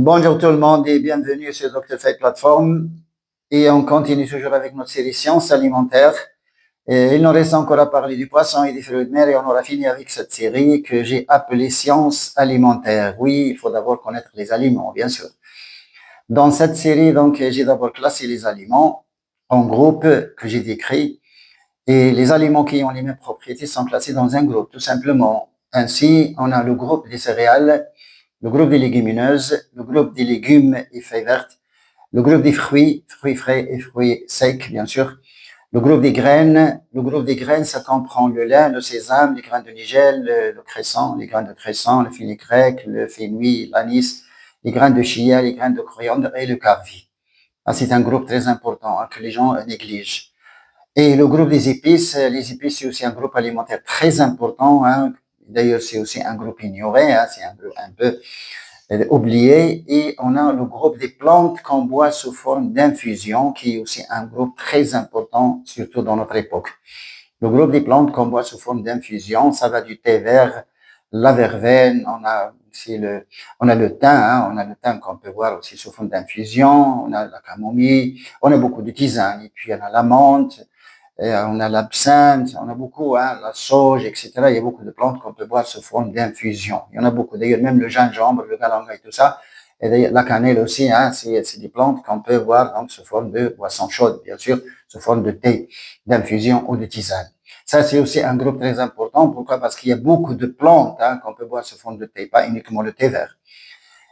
Bonjour tout le monde et bienvenue sur Dr. Fate Platform. Et on continue toujours avec notre série Sciences alimentaires. Et il nous reste encore à parler du poisson et des fruits de mer et on aura fini avec cette série que j'ai appelée Sciences alimentaires. Oui, il faut d'abord connaître les aliments, bien sûr. Dans cette série, donc, j'ai d'abord classé les aliments en groupes que j'ai décrits et les aliments qui ont les mêmes propriétés sont classés dans un groupe, tout simplement. Ainsi, on a le groupe des céréales, le groupe des légumineuses, le groupe des légumes et feuilles vertes, le groupe des fruits, fruits frais et fruits secs, bien sûr, le groupe des graines. Le groupe des graines, ça comprend le lin, le sésame, les graines de nigel, le cresson, les graines de cresson, le fenugrec, le fenouil, l'anis, les graines de chia, les graines de coriandre et le carvi. Ah, c'est un groupe très important que les gens négligent. Et le groupe des épices, les épices, c'est aussi un groupe alimentaire très important. D'ailleurs, c'est aussi un groupe ignoré, c'est un groupe un peu oublié. Et on a le groupe des plantes qu'on boit sous forme d'infusion, qui est aussi un groupe très important, surtout dans notre époque. Le groupe des plantes qu'on boit sous forme d'infusion, ça va du thé vert, la verveine, on a le thym, on a le thym qu'on peut boire aussi sous forme d'infusion, on a la camomille, on a beaucoup de tisanes, et puis on a la menthe, on a l'absinthe, on a beaucoup, la sauge, etc. Il y a beaucoup de plantes qu'on peut boire sous forme d'infusion. Il y en a beaucoup. D'ailleurs, même le gingembre, le galangal et tout ça. Et d'ailleurs, la cannelle aussi, c'est des plantes qu'on peut boire donc sous forme de boisson chaude, bien sûr, sous forme de thé, d'infusion ou de tisane. Ça, c'est aussi un groupe très important. Pourquoi? Parce qu'il y a beaucoup de plantes qu'on peut boire sous forme de thé, pas uniquement le thé vert.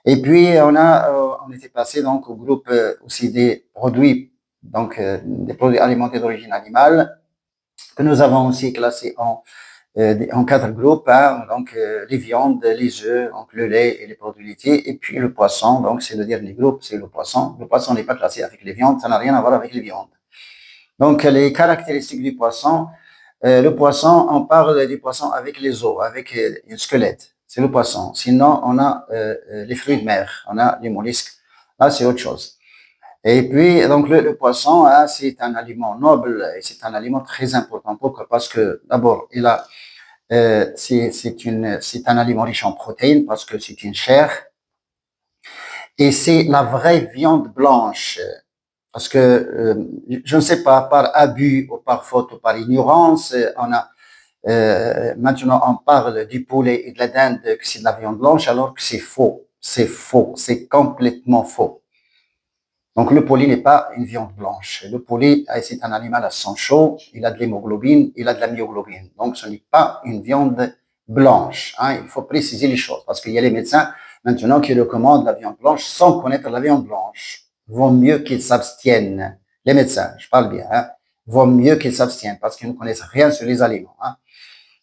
Et puis, on était passé donc au groupe aussi des produits, donc des produits alimentaires d'origine animale, que nous avons aussi classés en quatre groupes, donc les viandes, les œufs, donc le lait et les produits laitiers, et puis le poisson, donc c'est le dernier groupe, c'est le poisson. Le poisson n'est pas classé avec les viandes, ça n'a rien à voir avec les viandes. Donc, les caractéristiques du poisson, le poisson, on parle du poisson avec les os, avec un squelette. C'est le poisson. Sinon, on a les fruits de mer, on a les mollusques. Là, c'est autre chose. Et puis, donc, le poisson, c'est un aliment noble et c'est un aliment très important. Pourquoi? Parce que, d'abord, c'est un aliment riche en protéines parce que c'est une chair et c'est la vraie viande blanche. Parce que, je ne sais pas, par abus ou par faute ou par ignorance, maintenant on parle du poulet et de la dinde que c'est de la viande blanche alors que c'est faux. C'est faux. C'est complètement faux. Donc le poulet n'est pas une viande blanche. Le poulet, c'est un animal à sang chaud, il a de l'hémoglobine, il a de la myoglobine. Donc ce n'est pas une viande blanche. Il faut préciser les choses parce qu'il y a les médecins maintenant qui recommandent la viande blanche sans connaître la viande blanche. Vaut mieux qu'ils s'abstiennent. Les médecins, je parle bien, vaut mieux qu'ils s'abstiennent parce qu'ils ne connaissent rien sur les aliments.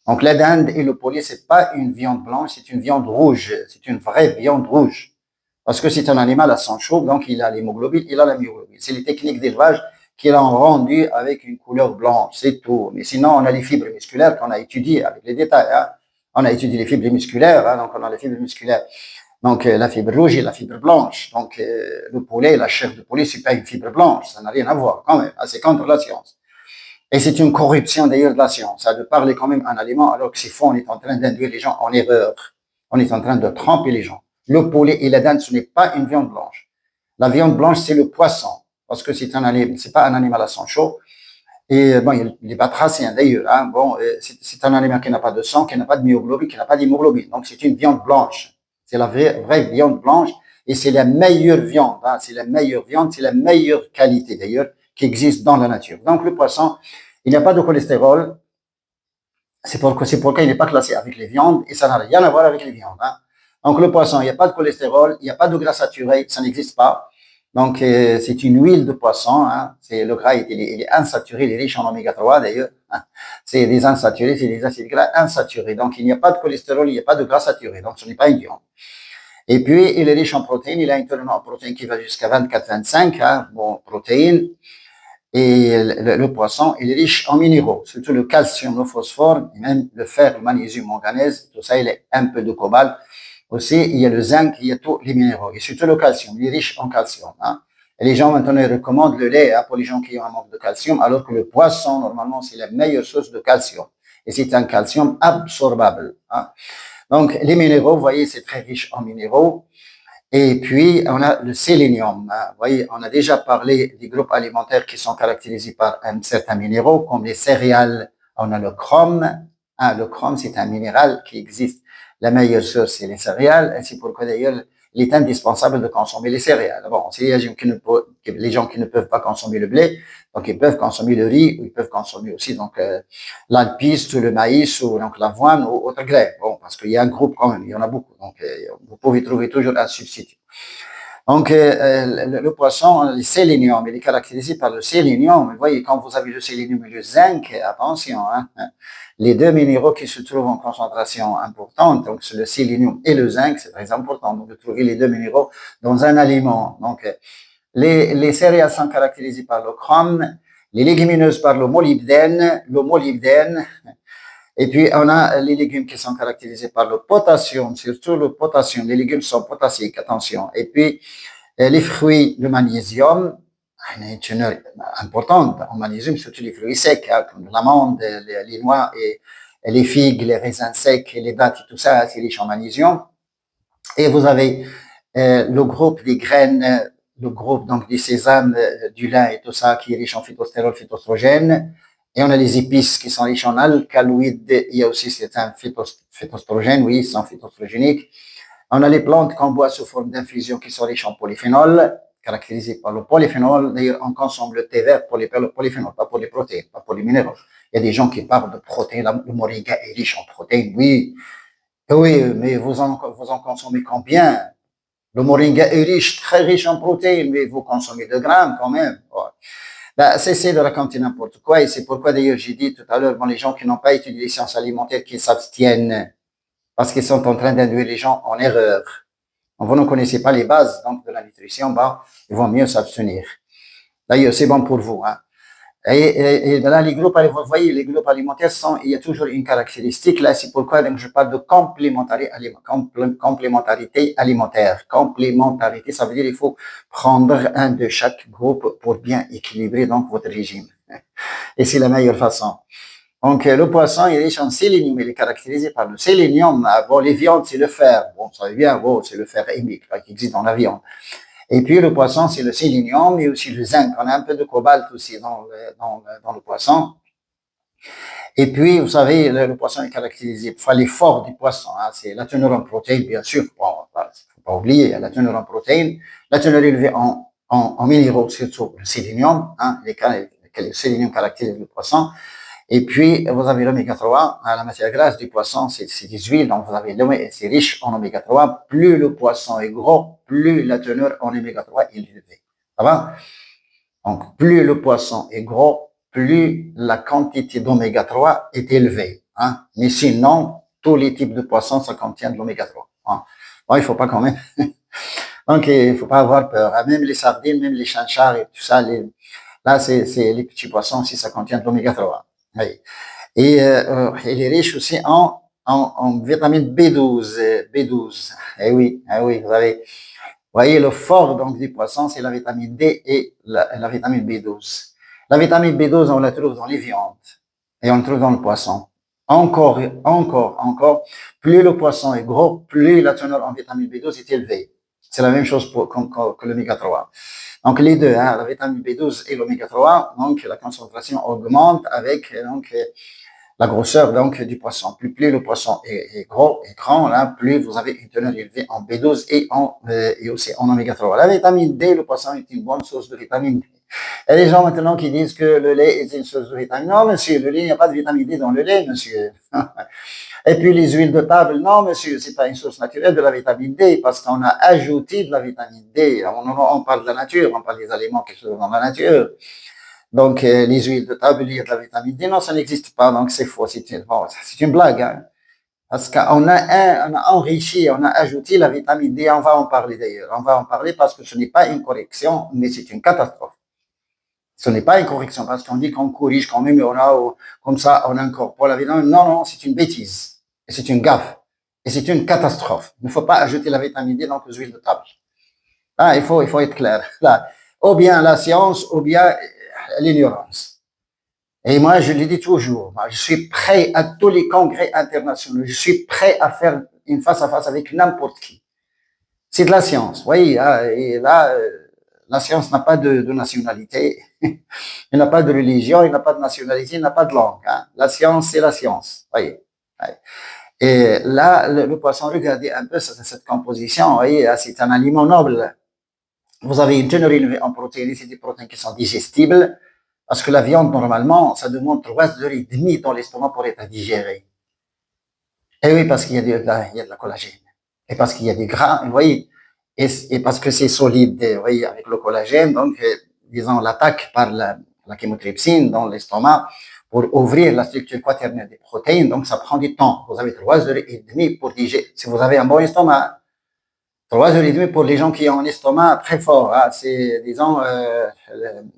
Donc la dinde et le poulet, c'est pas une viande blanche, c'est une viande rouge. C'est une vraie viande rouge. Parce que c'est un animal à sang chaud, donc il a l'hémoglobine, il a la myoglobine. C'est les techniques d'élevage qui l'ont rendu avec une couleur blanche, c'est tout. Mais sinon, on a les fibres musculaires qu'on a étudiées avec les détails. On a étudié les fibres musculaires, donc on a les fibres musculaires. Donc la fibre rouge et la fibre blanche. Donc le poulet, la chair de poulet, c'est pas une fibre blanche, ça n'a rien à voir quand même. C'est contre la science. Et c'est une corruption d'ailleurs de la science, de parler quand même un aliment alors que c'est faux, on est en train d'induire les gens en erreur. On est en train de tromper les gens. Le poulet et la dinde, ce n'est pas une viande blanche. La viande blanche, c'est le poisson, parce que c'est pas un animal à sang chaud. Et bon, il n'est pas tracé d'ailleurs. Bon, c'est un animal qui n'a pas de sang, qui n'a pas de myoglobine, qui n'a pas d'hémoglobine. Donc c'est une viande blanche. C'est la vraie viande blanche et c'est la meilleure viande. C'est la meilleure viande, c'est la meilleure qualité d'ailleurs qui existe dans la nature. Donc le poisson, il n'y a pas de cholestérol. C'est pourquoi il n'est pas classé avec les viandes et ça n'a rien à voir avec les viandes. Donc le poisson, il n'y a pas de cholestérol, il n'y a pas de gras saturé, ça n'existe pas. Donc c'est une huile de poisson. C'est le gras, il est insaturé, il est riche en oméga 3 d'ailleurs. C'est des insaturés, c'est des acides gras insaturés. Donc il n'y a pas de cholestérol, il n'y a pas de gras saturé. Donc ce n'est pas une viande. Et puis il est riche en protéines, il a une tolérance en protéines qui va jusqu'à 24-25, bon, protéines. Et le poisson, il est riche en minéraux, surtout le calcium, le phosphore, et même le fer, le magnésium, le manganèse, tout ça, il est un peu de cobalt. Aussi, il y a le zinc, il y a tous les minéraux, et surtout le calcium, il est riche en calcium. Et les gens maintenant ils recommandent le lait pour les gens qui ont un manque de calcium, alors que le poisson, normalement, c'est la meilleure source de calcium. Et c'est un calcium absorbable. Donc, les minéraux, vous voyez, c'est très riche en minéraux. Et puis, on a le sélénium. Vous voyez, on a déjà parlé des groupes alimentaires qui sont caractérisés par un certain minéraux, comme les céréales. On a le chrome. Le chrome, c'est un minéral qui existe. La meilleure source, c'est les céréales. Et c'est pourquoi, d'ailleurs, il est indispensable de consommer les céréales. Bon, c'est les gens qui ne peuvent pas consommer le blé, donc ils peuvent consommer le riz, ou ils peuvent consommer aussi donc l'alpiste ou le maïs ou donc l'avoine ou autre grain. Bon, parce qu'il y a un groupe quand même, il y en a beaucoup. Donc, vous pouvez trouver toujours un substitut. Donc, le poisson, le sélénium, il est caractérisé par le sélénium. Vous voyez, quand vous avez le sélénium et le zinc, attention, les deux minéraux qui se trouvent en concentration importante, donc c'est le sélénium et le zinc, c'est très important donc, de trouver les deux minéraux dans un aliment. Donc, les céréales sont caractérisées par le chrome, les légumineuses par le molybdène, et puis on a les légumes qui sont caractérisés par le potassium, surtout le potassium, les légumes sont potassiques, attention. Et puis les fruits, le magnésium, une teneur importante en magnésium, surtout les fruits secs, comme l'amande, les noix et les figues, les raisins secs, les dattes et tout ça, c'est riche en magnésium. Et vous avez le groupe des graines, le groupe donc du sésame, du lin et tout ça qui est riche en phytostérol, phytostrogène. Et on a les épices qui sont riches en alcaloïdes. Il y a aussi certains phytostrogènes, oui, ils sont phytostrogéniques. On a les plantes qu'on boit sous forme d'infusion qui sont riches en polyphénol, caractérisées par le polyphénol. D'ailleurs, on consomme le thé vert pour les polyphénols, pas pour les protéines, pas pour les minéraux. Il y a des gens qui parlent de protéines. Le moringa est riche en protéines, oui. Oui, mais vous en consommez combien? Le moringa est riche, très riche en protéines, mais vous consommez 2 grammes quand même. Ouais. Ben, cessez de raconter n'importe quoi, et c'est pourquoi d'ailleurs j'ai dit tout à l'heure, bon, les gens qui n'ont pas étudié les sciences alimentaires, qui s'abstiennent, parce qu'ils sont en train d'induire les gens en erreur. Vous ne connaissez pas les bases donc, de la nutrition, ben, il vaut mieux s'abstenir. D'ailleurs, c'est bon pour vous. Hein. Et là, les groupes, vous voyez, les groupes alimentaires il y a toujours une caractéristique. Là, c'est pourquoi donc, je parle de complémentarité alimentaire. Complémentarité, ça veut dire qu'il faut prendre un de chaque groupe pour bien équilibrer donc votre régime. Et c'est la meilleure façon. Donc, le poisson, il est riche en sélénium. Il est caractérisé par le sélénium. Bon, les viandes, c'est le fer. Bon, ça veut bien, bon, c'est le fer émique qui existe dans la viande. Et puis, le poisson, c'est le sélénium et aussi le zinc. On a un peu de cobalt aussi dans le poisson. Et puis, vous savez, le poisson est caractérisé par l'effort du poisson. Hein, c'est la teneur en protéines, bien sûr. Bon, il ne faut pas oublier la teneur en protéines. La teneur élevée en minéraux, surtout le sélénium. Hein, le sélénium caractérise le poisson. Et puis, vous avez l'oméga 3, la matière grasse du poisson, c'est des huiles, donc vous avez c'est riche en oméga 3. Plus le poisson est gros, plus la teneur en oméga 3 est élevée. Ça va? Donc, plus le poisson est gros, plus la quantité d'oméga 3 est élevée. Hein? Mais sinon, tous les types de poissons, ça contient de l'oméga 3. Hein? Bon, il ne faut pas quand même. Donc, il ne faut pas avoir peur. Hein? Même les sardines, même les chanchards et tout ça, là, c'est les petits poissons aussi, ça contient de l'oméga 3. Oui. Et il est riche aussi en vitamine B12. B12. Oui, vous voyez, le fort donc, du poisson, c'est la vitamine D et la vitamine B12. La vitamine B12, on la trouve dans les viandes et on la trouve dans le poisson. Encore, plus le poisson est gros, plus la teneur en vitamine B12 est élevée. C'est la même chose que l'oméga 3. Donc, les deux, hein, la vitamine B12 et l'oméga 3, donc la concentration augmente avec donc, la grosseur donc, du poisson. Plus le poisson est gros et grand, là, plus vous avez une teneur élevée en B12 et aussi en oméga 3. La vitamine D, le poisson est une bonne source de vitamine D. Il y a des gens maintenant qui disent que le lait est une source de vitamine. Non, monsieur, le lait, il n'y a pas de vitamine D dans le lait, monsieur. Et puis les huiles de table, non, monsieur, c'est pas une source naturelle de la vitamine D parce qu'on a ajouté de la vitamine D. On parle de la nature, on parle des aliments qui sont dans la nature. Donc, les huiles de table, il y a de la vitamine D. Non, ça n'existe pas, donc c'est faux. C'est une blague. Hein. Parce qu'on a enrichi, on a ajouté la vitamine D. On va en parler d'ailleurs. On va en parler parce que ce n'est pas une correction, mais c'est une catastrophe. Ce n'est pas une correction parce qu'on dit qu'on corrige quand même, comme ça, on incorpore la vitamine. Non, non, c'est une bêtise. Et c'est une gaffe. Et c'est une catastrophe. Il ne faut pas ajouter la vitamine D dans les huiles de table. Ah, il faut être clair. Là, ou bien la science, ou bien l'ignorance. Et moi, je le dis toujours, moi, je suis prêt à tous les congrès internationaux. Je suis prêt à faire une face-à-face avec n'importe qui. C'est de la science, oui. Et là, la science n'a pas de nationalité, il n'a pas de religion, il n'a pas de nationalité, il n'a pas de langue. Hein. La science, c'est la science, oui. Et là, le poisson, regardez un peu cette composition, vous voyez, c'est un aliment noble. Vous avez une teneur élevée en protéines, c'est des protéines qui sont digestibles, parce que la viande, normalement, ça demande 3 heures et demie dans l'estomac pour être digérée. Et oui, parce qu'il y a de la collagène. Et parce qu'il y a des gras, vous voyez. Et parce que c'est solide, vous voyez, avec le collagène, donc, disons, l'attaque par la chymotrypsine dans l'estomac pour ouvrir la structure quaternaire des protéines, donc ça prend du temps. Vous avez 3 heures et demie pour digérer. Si vous avez un bon estomac, 3 heures et demie pour les gens qui ont un estomac très fort. Hein, c'est, disons,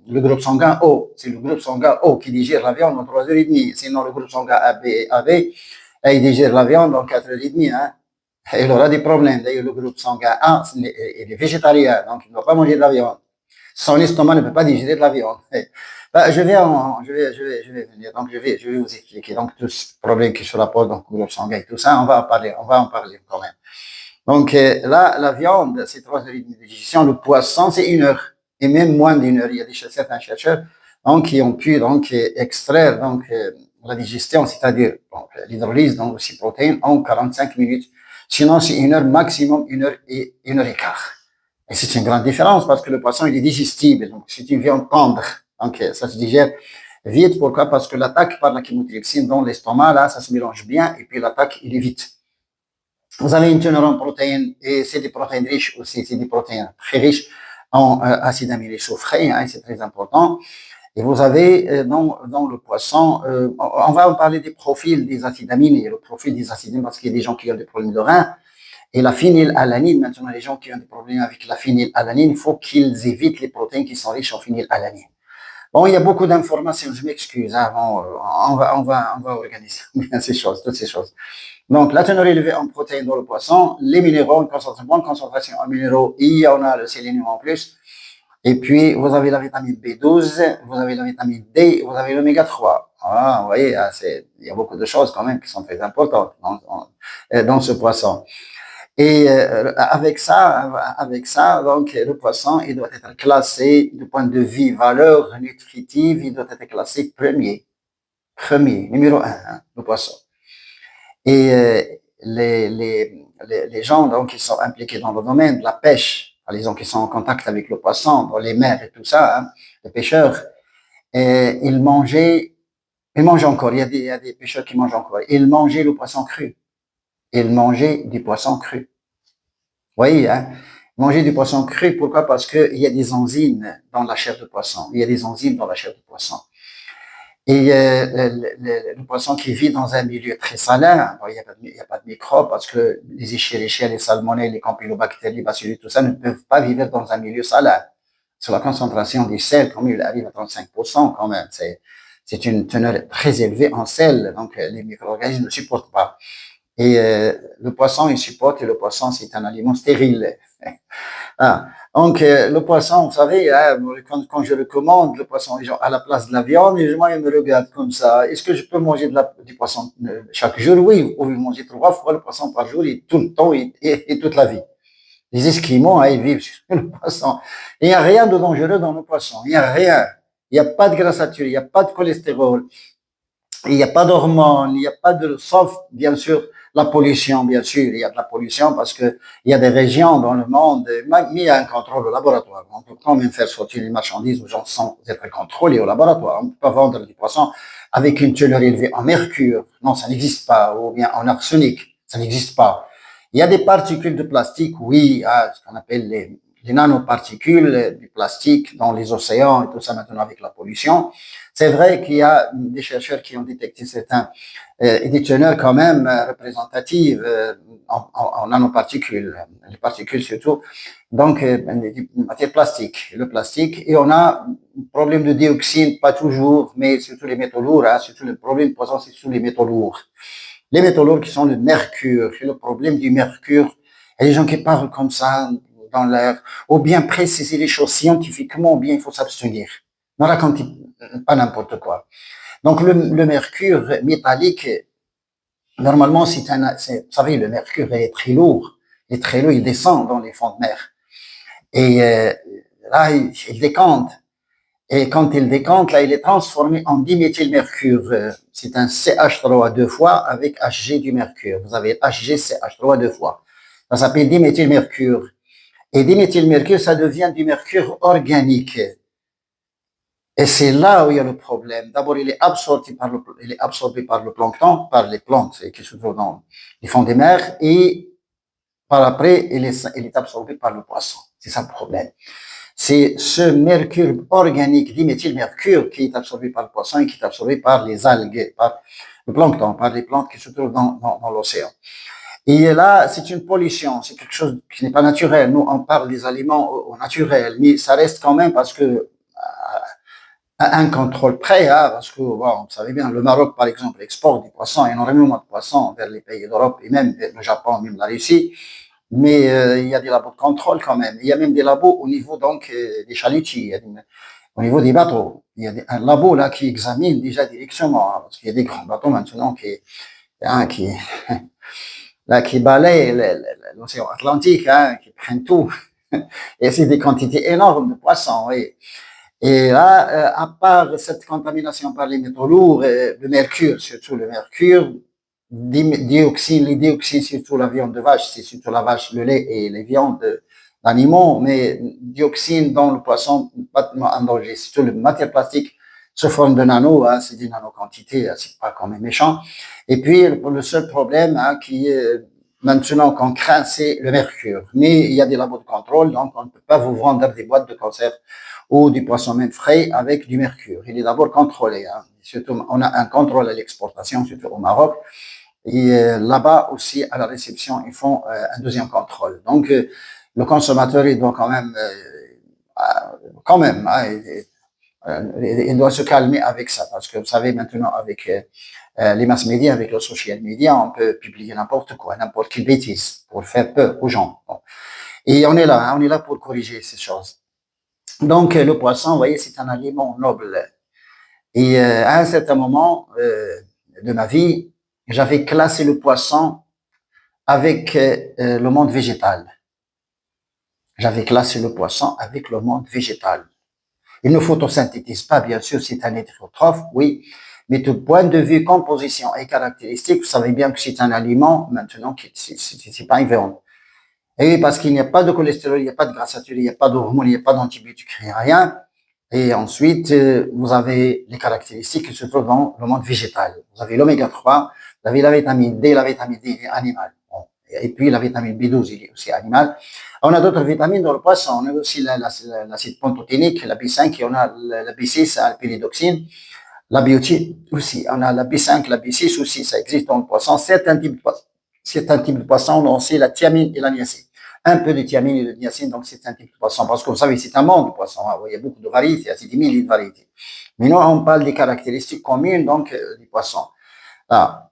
le groupe sanguin O. C'est le groupe sanguin O qui digère la viande en 3 heures et demie. Sinon, le groupe sanguin AB, il digère la viande en 4 heures et demie. Hein. Et il aura des problèmes. D'ailleurs, le groupe sanguin A, il est végétarien, donc il ne doit pas manger de la viande. Son estomac ne peut pas digérer de la viande. Ben, je vais venir. Donc, je vais vous expliquer. Donc, tous ces problèmes qui se rapportent, donc, au groupe sanguin et tout ça, on va en parler quand même. Donc là, la viande, c'est 3 heures et demie de digestion. Le poisson, c'est 1 heure. Et même moins d'1 heure. Il y a certains chercheurs donc, qui ont pu donc, extraire donc, la digestion, c'est-à-dire l'hydrolyse donc, de ces protéines en 45 minutes. Sinon, c'est 1 heure maximum, 1 heure et 1 heure et quart. Et c'est une grande différence parce que le poisson, il est digestible. Donc, c'est une viande tendre. Donc, ça se digère vite. Pourquoi? Parce que l'attaque par la chymotrypsine dans l'estomac, là, ça se mélange bien. Et puis, l'attaque, il est vite. Vous avez une teneur en protéines et c'est des protéines riches aussi, c'est des protéines très riches en acides aminés soufrés, hein, c'est très important. Et vous avez dans le poisson, on va en parler des profils des acides aminés, le profil des acides aminés parce qu'il y a des gens qui ont des problèmes de rein. Et la phénylalanine, maintenant les gens qui ont des problèmes avec la phénylalanine, il faut qu'ils évitent les protéines qui sont riches en phénylalanine. Bon, il y a beaucoup d'informations, je m'excuse, hein, on va organiser bien ces choses, toutes ces choses. Donc, la teneur élevée en protéines dans le poisson, les minéraux, une bonne concentration en minéraux, il y en a le sélénium en plus. Et puis, vous avez la vitamine B12, vous avez la vitamine D, vous avez l'oméga 3. Ah, vous voyez, il y a beaucoup de choses quand même qui sont très importantes dans ce poisson. Et avec ça, donc, le poisson, il doit être classé du point de vue valeur nutritive, il doit être classé numéro 1, hein, le poisson. Et les gens donc, qui sont impliqués dans le domaine de la pêche, les gens qui sont en contact avec le poisson, dans les mers et tout ça, hein, les pêcheurs, et ils mangent encore, il y a des pêcheurs qui mangent encore, ils mangeaient le poisson cru. Ils mangeaient du poisson cru. Vous voyez, hein? Manger du poisson cru, pourquoi? Parce qu'il y a des enzymes dans la chair de poisson. Il y a des enzymes dans la chair de poisson. Et le poisson qui vit dans un milieu très salin, il n'y a pas de microbes parce que les Escherichia, les salmonelles, les campylobactéries, les bacillus, tout ça ne peuvent pas vivre dans un milieu salin. Sur la concentration des sels, comme il arrive à 35% quand même, c'est une teneur très élevée en sel, donc les micro-organismes ne supportent pas. Et le poisson, il supporte, et le poisson, c'est un aliment stérile. Ah. Donc, le poisson, vous savez, hein, quand je le commande, le poisson à la place de la viande, moi, il me regarde comme ça. Est-ce que je peux manger du poisson chaque jour? Oui, vous pouvez manger 3 fois le poisson par jour et tout le temps et toute la vie. Les Esquimaux, hein, ils vivent sur le poisson. Il n'y a rien de dangereux dans le poisson. Il n'y a rien. Il n'y a pas de gras saturé, il n'y a pas de cholestérol, il n'y a pas d'hormones, il n'y a pas de, sauf, bien sûr, la pollution, bien sûr, il y a de la pollution parce que il y a des régions dans le monde, mais il y a un contrôle au laboratoire. On peut quand même faire sortir les marchandises aux gens sans être contrôlés au laboratoire. On ne peut pas vendre du poisson avec une teneur élevée en mercure. Non, ça n'existe pas. Ou bien en arsenic. Ça n'existe pas. Il y a des particules de plastique, oui, ce qu'on appelle les nanoparticules du plastique dans les océans et tout ça maintenant avec la pollution. C'est vrai qu'il y a des chercheurs qui ont détecté certains des teneurs quand même représentatives en nanoparticules, les particules surtout, donc des matières plastiques, le plastique, et on a un problème de dioxine, pas toujours, mais surtout les métaux lourds, hein, surtout le problème posant, c'est surtout les métaux lourds. Les métaux lourds qui sont le mercure, c'est le problème du mercure. Il y a des gens qui parlent comme ça dans l'air, ou bien préciser les choses scientifiquement, ou bien il faut s'abstenir. Ne racontez pas n'importe quoi. Donc le mercure métallique, normalement, vous savez, le mercure est très lourd. les traîneaux, ils descendent dans les fonds de mer. Et là, il décante. Et quand il décante, là, il est transformé en diméthylmercure. C'est un CH3 deux fois avec Hg du mercure. Vous avez HgCH3 deux fois. Ça s'appelle diméthylmercure. Et diméthylmercure, ça devient du mercure organique. Et c'est là où il y a le problème. D'abord, il est absorbé par le plancton, par les plantes qui se trouvent dans les fonds des mers, et par après, il est absorbé par le poisson. C'est ça le problème. C'est ce mercure organique, diméthylmercure, qui est absorbé par le poisson et qui est absorbé par les algues, par le plancton, par les plantes qui se trouvent dans l'océan. Et là, c'est une pollution, c'est quelque chose qui n'est pas naturel. Nous, on parle des aliments au naturel, mais ça reste quand même parce que un contrôle près, hein, parce que, bon, vous savez bien, le Maroc, par exemple, exporte du poisson, énormément de poissons vers les pays d'Europe et même le Japon, même la Russie. Mais il y a des labos de contrôle quand même. Il y a même des labos au niveau donc des chalutiers, au niveau des bateaux. Il y a un labo là qui examine déjà directement, hein, parce qu'il y a des grands bateaux maintenant hein, qui balayent l'océan Atlantique, hein, qui prennent tout. Et c'est des quantités énormes de poissons, oui. Et là, à part cette contamination par les métaux lourds, le mercure, surtout le mercure, les dioxines, surtout la viande de vache, c'est surtout la vache, le lait et les viandes d'animaux, mais dioxines dans le poisson, pas en danger. Surtout les matières plastiques sous forme de nano, hein, c'est des nanoquantités, c'est pas quand même méchant. Et puis, le seul problème hein, qui est maintenant qu'on craint, c'est le mercure. Mais il y a des labos de contrôle, donc on ne peut pas vous vendre des boîtes de conserve ou du poisson même frais avec du mercure. Il est d'abord contrôlé. Hein. Surtout, on a un contrôle à l'exportation, surtout au Maroc. Et là-bas aussi, à la réception, ils font un deuxième contrôle. Donc, le consommateur, il doit quand même, hein, il doit se calmer avec ça. Parce que vous savez, maintenant, avec les mass médias, avec les social media, on peut publier n'importe quoi, n'importe quelle bêtise pour faire peur aux gens. Bon. Et on est là pour corriger ces choses. Donc, le poisson, vous voyez, c'est un aliment noble. Et à un certain moment de ma vie, j'avais classé le poisson avec le monde végétal. J'avais classé le poisson avec le monde végétal. Il ne photosynthétise pas, bien sûr, c'est un hétérotrophe, oui, mais du point de vue composition et caractéristiques, vous savez bien que c'est un aliment, maintenant, c'est pas une viande. Et oui, parce qu'il n'y a pas de cholestérol, il n'y a pas de grasses saturées, il n'y a pas d'hormones, il n'y a pas d'antibiotiques, rien. Et ensuite, vous avez les caractéristiques qui se trouvent dans le monde végétal. Vous avez l'oméga 3, vous avez la vitamine D est animale. Bon. Et puis la vitamine B12, il est aussi animal. On a d'autres vitamines dans le poisson. On a aussi l'acide pantothénique, la B5, et on a la B6, la pyridoxine, la biotine aussi. On a la B5, la B6 aussi, ça existe dans le poisson. Certains types de poissons ont aussi la thiamine et la niacine. Un peu de thiamine et de niacine, donc c'est un type de poisson. Parce que vous savez, c'est un monde de poissons. Hein. Il y a beaucoup de variétés, c'est des milliers de variétés. Mais nous, on parle des caractéristiques communes donc du poisson. Là.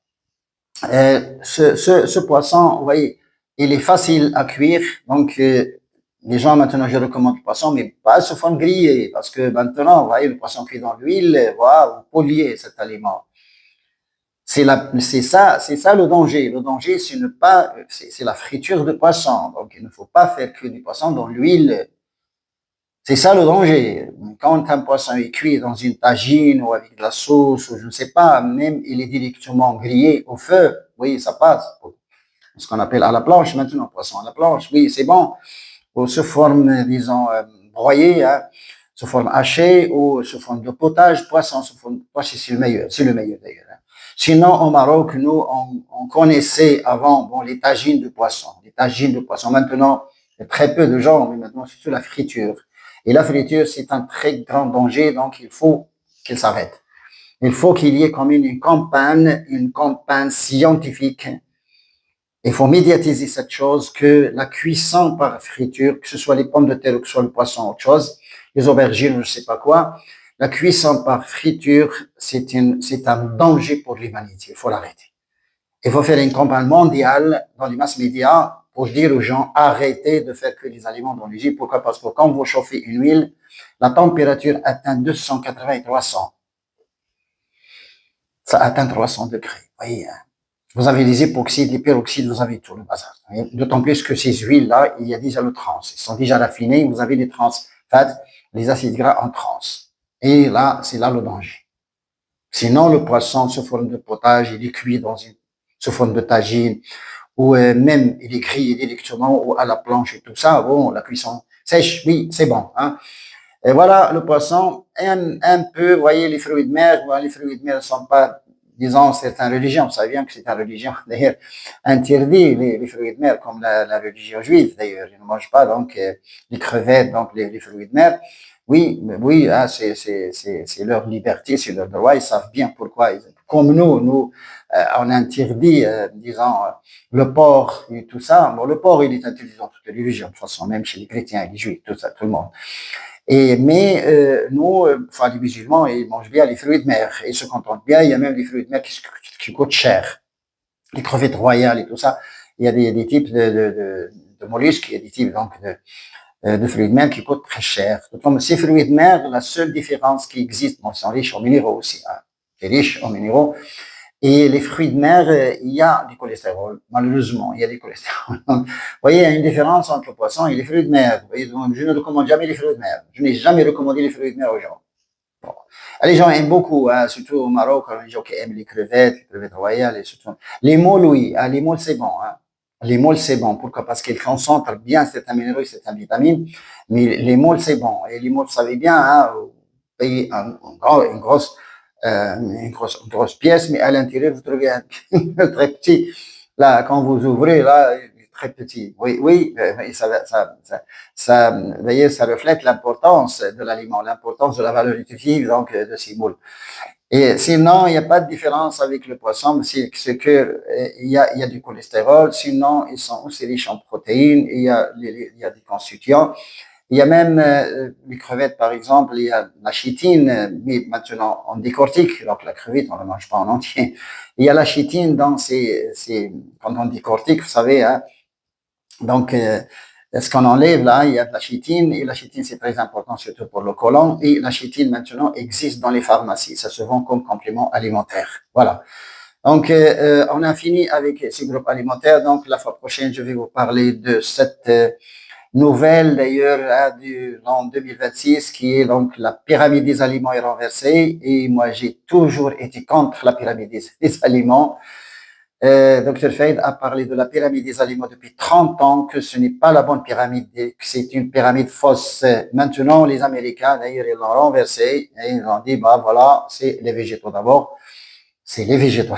Ce poisson, vous voyez, il est facile à cuire. Donc, les gens, maintenant, je recommande le poisson, mais pas sous forme grillée. Parce que maintenant, vous voyez, le poisson cuit dans l'huile, voilà, vous polluez cet aliment. C'est ça le danger. Le danger, c'est la friture de poisson. Donc, il ne faut pas faire cuire du poisson dans l'huile. C'est ça le danger. Quand un poisson est cuit dans une tagine ou avec de la sauce, ou je ne sais pas, même il est directement grillé au feu, oui, ça passe. Ce qu'on appelle à la planche maintenant, poisson à la planche, oui, c'est bon. Ou sous forme, disons, broyée, hein, sous forme hachée ou sous forme de potage, poisson sous forme de potage, c'est le meilleur d'ailleurs. Hein. Sinon, au Maroc, nous, on connaissait avant bon, les tagines de poisson. Les tagines de poisson. Maintenant, il y a très peu de gens, mais maintenant, c'est surtout la friture. Et la friture, c'est un très grand danger, donc il faut qu'elle s'arrête. Il faut qu'il y ait comme une campagne scientifique. Il faut médiatiser cette chose que la cuisson par friture, que ce soit les pommes de terre ou que ce soit le poisson, autre chose, les aubergines, je ne sais pas quoi, la cuisson par friture, c'est un danger pour l'humanité. Il faut l'arrêter. Il faut faire une campagne mondiale dans les mass médias pour dire aux gens arrêtez de faire que les aliments dans l'usine. Pourquoi? Parce que quand vous chauffez une huile, la température atteint 280 et 300. Ça atteint 300 degrés. Vous voyez, hein? Vous avez les époxydes, les peroxydes, vous avez tout le bazar. D'autant plus que ces huiles-là, il y a déjà le trans. Ils sont déjà raffinés, vous avez les trans fats, les acides gras en trans. Et là, c'est là le danger. Sinon, le poisson sous forme de potage, il est cuit sous forme de tagine, ou même il est grillé directement ou à la planche et tout ça. Bon, la cuisson sèche, oui, c'est bon. Hein. Et voilà, le poisson, un peu, vous voyez, les fruits de mer, les fruits de mer ne sont pas, disons, certaines religions, vous savez bien que c'est une religion, d'ailleurs, interdit les fruits de mer, comme la religion juive, d'ailleurs, ils ne mangent pas, donc, les crevettes, donc, les fruits de mer. Oui, mais oui, hein, c'est leur liberté, c'est leur droit, ils savent bien pourquoi. Comme nous, on interdit, disons, le porc et tout ça. Bon, le porc, il est interdit dans toutes les religions, de toute façon, même chez les chrétiens et les juifs, tout ça, tout le monde. Mais nous, enfin, les musulmans, ils mangent bien les fruits de mer. Ils se contentent bien. Il y a même des fruits de mer qui coûtent cher. Les crevettes royales et tout ça. Il y a des types de mollusques, il y a des types donc de fruits de mer qui coûtent très cher. Comme ces fruits de mer, la seule différence qui existe, bon, ils sont riches en minéraux aussi. Hein. C'est riche en minéraux. Et les fruits de mer, il y a du cholestérol. Malheureusement, il y a du cholestérol. Donc, vous voyez, il y a une différence entre le poisson et les fruits de mer. Vous voyez, donc, je ne recommande jamais les fruits de mer. Je n'ai jamais recommandé les fruits de mer aux gens. Bon. Les gens aiment beaucoup, hein, surtout au Maroc, les gens qui aiment les crevettes royales et surtout. Les moules, oui. Hein, les moules, c'est bon. Hein. Les moules, c'est bon. Pourquoi? Parce qu'ils concentrent bien certains minéraux et certaines vitamines. Mais les moules, c'est bon. Et les moules, vous savez bien, hein, vous payez une grosse pièce, mais à l'intérieur, vous trouvez un très petit. Là, quand vous ouvrez, là, très petit. Oui, oui, d'ailleurs, ça reflète l'importance de l'aliment, l'importance de la valeur nutritive, donc, de ces moules. Et sinon, il n'y a pas de différence avec le poisson, c'est que il y a du cholestérol. Sinon, ils sont aussi riches en protéines. Il y a des constituants. Il y a même les crevettes, par exemple, il y a la chitine, mais maintenant on décortique, donc la crevette, on ne la mange pas en entier. Il y a la chitine dans quand on décortique, vous savez, hein, donc ce qu'on enlève là, il y a de la chitine, et la chitine c'est très important, surtout pour le côlon, et la chitine maintenant existe dans les pharmacies, ça se vend comme complément alimentaire. Voilà. Donc, on a fini avec ces groupes alimentaires, donc la fois prochaine, je vais vous parler de cette nouvelle d'ailleurs en 2026 qui est donc la pyramide des aliments est renversée et moi j'ai toujours été contre la pyramide des aliments. Dr Fayed a parlé de la pyramide des aliments depuis 30 ans, que ce n'est pas la bonne pyramide, que c'est une pyramide fausse. Maintenant, les Américains, d'ailleurs, ils l'ont renversée et ils ont dit, bah voilà, c'est les végétaux d'abord, c'est les végétaux,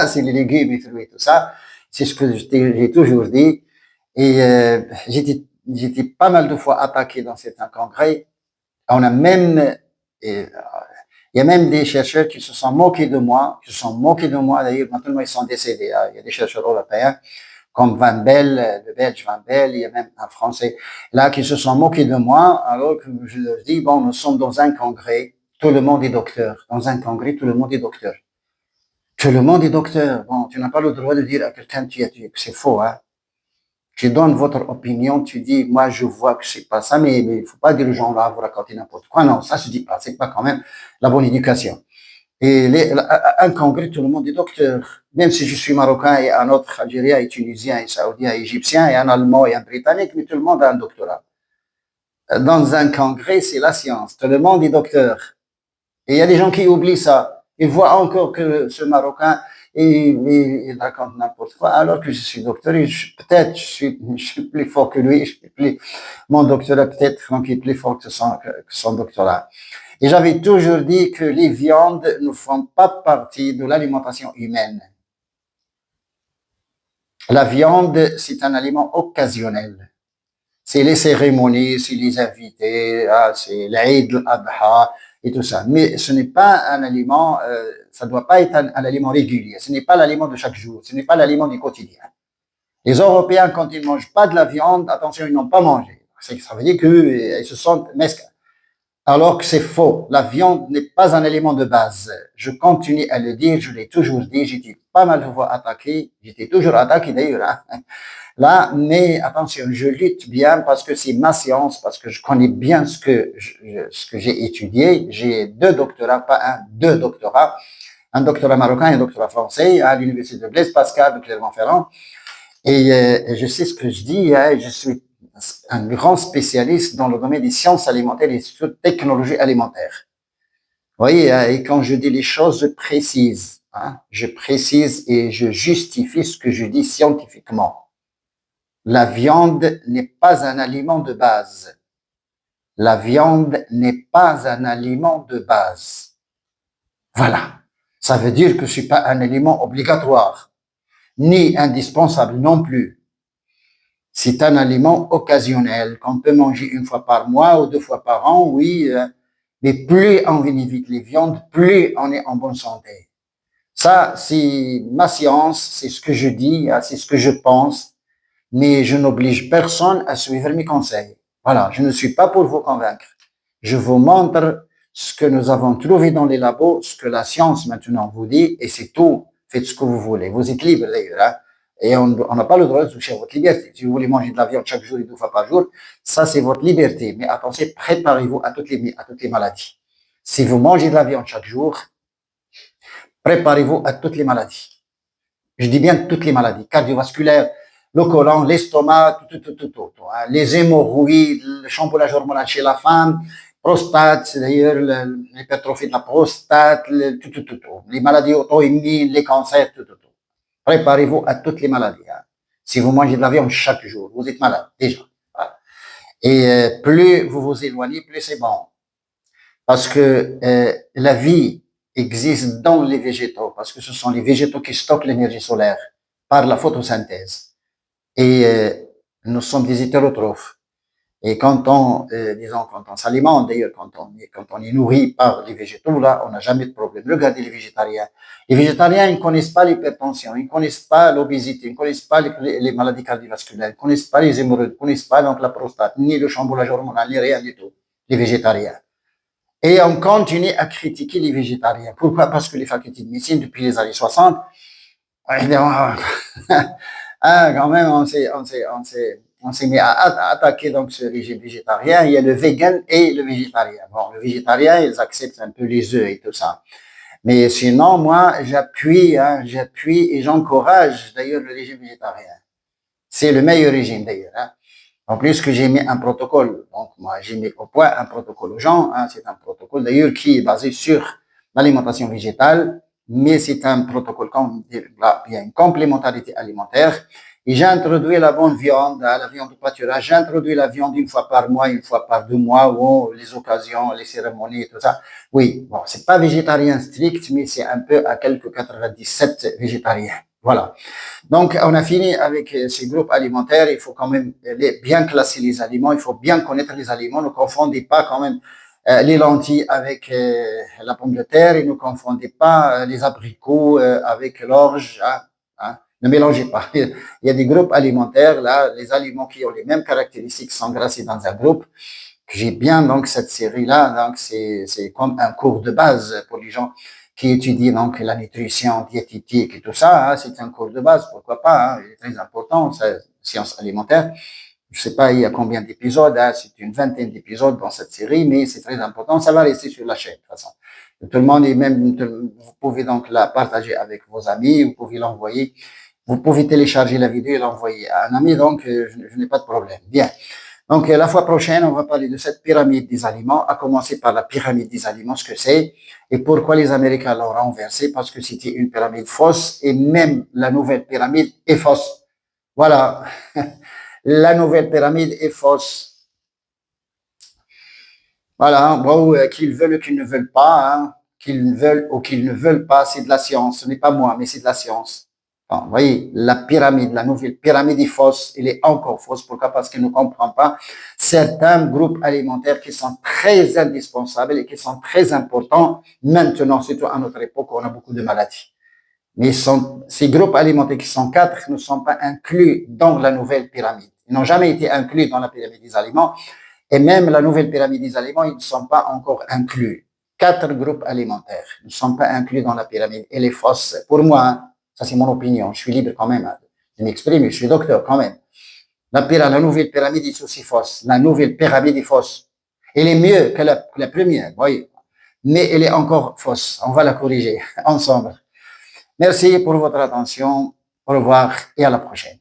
c'est les légumes et fruits, tout ça. C'est ce que j'ai toujours dit. Et j'étais pas mal de fois attaqué dans certains congrès. On a même, il y a même des chercheurs qui se sont moqués de moi, d'ailleurs, maintenant ils sont décédés. Hein. Il y a des chercheurs européens comme Van Bell, le Belge Van Bell, il y a même un Français là qui se sont moqués de moi, alors que je leur dis, bon, nous sommes dans un congrès, tout le monde est docteur. Dans un congrès, tout le monde est docteur. Tout le monde est docteur. Bon, tu n'as pas le droit de dire à quelqu'un que c'est faux, hein. Tu donnes votre opinion, tu dis, moi, je vois que c'est pas ça, mais il faut pas dire aux gens là, vous racontez n'importe quoi. Non, ça se dit pas. C'est pas quand même la bonne éducation. Et un congrès, tout le monde est docteur. Même si je suis marocain et un autre algérien et tunisien et saoudien et égyptien et un allemand et un britannique, mais tout le monde a un doctorat. Dans un congrès, c'est la science. Tout le monde est docteur. Et il y a des gens qui oublient ça. Ils voient encore que ce Marocain, il raconte n'importe quoi, alors que je suis docteur et peut-être je suis plus fort que lui, mon doctorat peut-être donc, est plus fort que son doctorat. Et j'avais toujours dit que les viandes ne font pas partie de l'alimentation humaine. La viande, c'est un aliment occasionnel. C'est les cérémonies, c'est les invités, c'est l'Aïd al-Adha et tout ça. Mais ce n'est pas un aliment, ça ne doit pas être un aliment régulier. Ce n'est pas l'aliment de chaque jour. Ce n'est pas l'aliment du quotidien. Les Européens, quand ils ne mangent pas de la viande, attention, ils n'ont pas mangé. Ça veut dire qu'ils se sentent mesquins. Alors que c'est faux. La viande n'est pas un élément de base. Je continue à le dire, je l'ai toujours dit, j'étais pas mal de fois attaqué, j'étais toujours attaqué d'ailleurs. Hein. Là, mais attention, je lutte bien parce que c'est ma science, parce que je connais bien ce que j'ai étudié. J'ai 2 doctorats, pas un, 2 doctorats. un doctorat marocain et un doctorat français à l'université de Blaise Pascal de Clermont-Ferrand. Et je sais ce que je dis, hein, je suis un grand spécialiste dans le domaine des sciences alimentaires et des technologies alimentaires. Vous voyez, et quand je dis les choses, je précise. Hein, je précise et je justifie ce que je dis scientifiquement. La viande n'est pas un aliment de base. La viande n'est pas un aliment de base. Voilà. Ça veut dire que ce n'est pas un aliment obligatoire, ni indispensable non plus. C'est un aliment occasionnel qu'on peut manger une fois par mois ou 2 fois par an, oui, mais plus on évite les viandes, plus on est en bonne santé. Ça, c'est ma science, c'est ce que je dis, c'est ce que je pense, mais je n'oblige personne à suivre mes conseils. Voilà, je ne suis pas pour vous convaincre. Je vous montre ce que nous avons trouvé dans les labos, ce que la science maintenant vous dit, et c'est tout. Faites ce que vous voulez. Vous êtes libre d'ailleurs, hein. Et on n'a pas le droit de toucher à votre liberté. Si vous voulez manger de la viande chaque jour et 2 fois par jour, ça c'est votre liberté. Mais attention, préparez-vous à toutes les maladies. Si vous mangez de la viande chaque jour, préparez-vous à toutes les maladies. Je dis bien toutes les maladies cardiovasculaires, le côlon, l'estomac, tout. Les hémorroïdes, le chamboulage hormonal chez la femme, prostate, c'est d'ailleurs l'hypertrophie de la prostate, tout. Les maladies auto-immunes, les cancers, tout. Préparez-vous à toutes les maladies. Hein. Si vous mangez de la viande chaque jour, vous êtes malade, déjà. Voilà. Et plus vous vous éloignez, plus c'est bon. Parce que la vie existe dans les végétaux, parce que ce sont les végétaux qui stockent l'énergie solaire par la photosynthèse. Et nous sommes des hétérotrophes. Et quand on s'alimente, d'ailleurs, quand on est nourri par les végétaux, là, on n'a jamais de problème. Regardez les végétariens. Les végétariens, ils ne connaissent pas l'hypertension, ils ne connaissent pas l'obésité, ils ne connaissent pas les maladies cardiovasculaires, ils ne connaissent pas les hémorroïdes, ils ne connaissent pas donc la prostate, ni le chamboulage hormonal, ni rien du tout. Les végétariens. Et on continue à critiquer les végétariens. Pourquoi? Parce que les facultés de médecine, depuis les années 60, quand même, on s'est mis à attaquer donc ce régime végétarien. Il y a le vegan et le végétarien. Bon, le végétarien, ils acceptent un peu les œufs et tout ça. Mais sinon, moi, j'appuie et j'encourage d'ailleurs le régime végétarien. C'est le meilleur régime d'ailleurs. Hein. En plus que j'ai mis un protocole, donc moi j'ai mis au point un protocole aux gens, hein, c'est un protocole d'ailleurs qui est basé sur l'alimentation végétale, mais c'est un protocole, là, il y a une complémentarité alimentaire, et j'ai introduit la bonne viande, la viande de pâturage, j'ai introduit la viande une fois par mois, une fois par 2 mois, ou les occasions, les cérémonies et tout ça. Oui, bon, c'est pas végétarien strict, mais c'est un peu à quelques 97 végétariens. Voilà. Donc, on a fini avec ces groupes alimentaires. Il faut quand même bien classer les aliments. Il faut bien connaître les aliments. Ne confondez pas quand même les lentilles avec la pomme de terre et ne confondez pas les abricots avec l'orge. Hein. Ne mélangez pas. Il y a des groupes alimentaires, là, les aliments qui ont les mêmes caractéristiques sont classés dans un groupe. J'ai bien donc cette série-là. Donc, c'est comme un cours de base pour les gens qui étudie donc la nutrition diététique et tout ça, hein, c'est un cours de base, pourquoi pas, hein, il est très important, c'est sciences alimentaires. Je sais pas il y a combien d'épisodes, hein, c'est une vingtaine d'épisodes dans cette série, mais c'est très important, ça va rester sur la chaîne de toute façon. Tout le monde est même, vous pouvez donc la partager avec vos amis, vous pouvez l'envoyer, vous pouvez télécharger la vidéo et l'envoyer à un ami, donc je n'ai pas de problème. Bien. Donc, la fois prochaine, on va parler de cette pyramide des aliments, à commencer par la pyramide des aliments, ce que c'est, et pourquoi les Américains l'ont renversée, parce que c'était une pyramide fausse, et même la nouvelle pyramide est fausse. Voilà. La nouvelle pyramide est fausse. Voilà. Bon, qu'ils veulent ou qu'ils ne veulent pas, hein, qu'ils veulent ou qu'ils ne veulent pas, c'est de la science. Ce n'est pas moi, mais c'est de la science. Bon, vous voyez, la pyramide, la nouvelle pyramide est fausse, elle est encore fausse. Pourquoi? Parce qu'elle ne comprend pas certains groupes alimentaires qui sont très indispensables et qui sont très importants maintenant, surtout à notre époque où on a beaucoup de maladies. Mais ces groupes alimentaires qui sont 4 ne sont pas inclus dans la nouvelle pyramide. Ils n'ont jamais été inclus dans la pyramide des aliments et même la nouvelle pyramide des aliments, ils ne sont pas encore inclus. 4 groupes alimentaires ne sont pas inclus dans la pyramide. Elle est fausse. Pour moi, hein, ça, c'est mon opinion. Je suis libre quand même de m'exprimer. Je suis docteur quand même. La nouvelle pyramide est aussi fausse. La nouvelle pyramide est fausse. Elle est mieux que la première. Vous voyez. mais elle est encore fausse. On va la corriger ensemble. Merci pour votre attention. Au revoir et à la prochaine.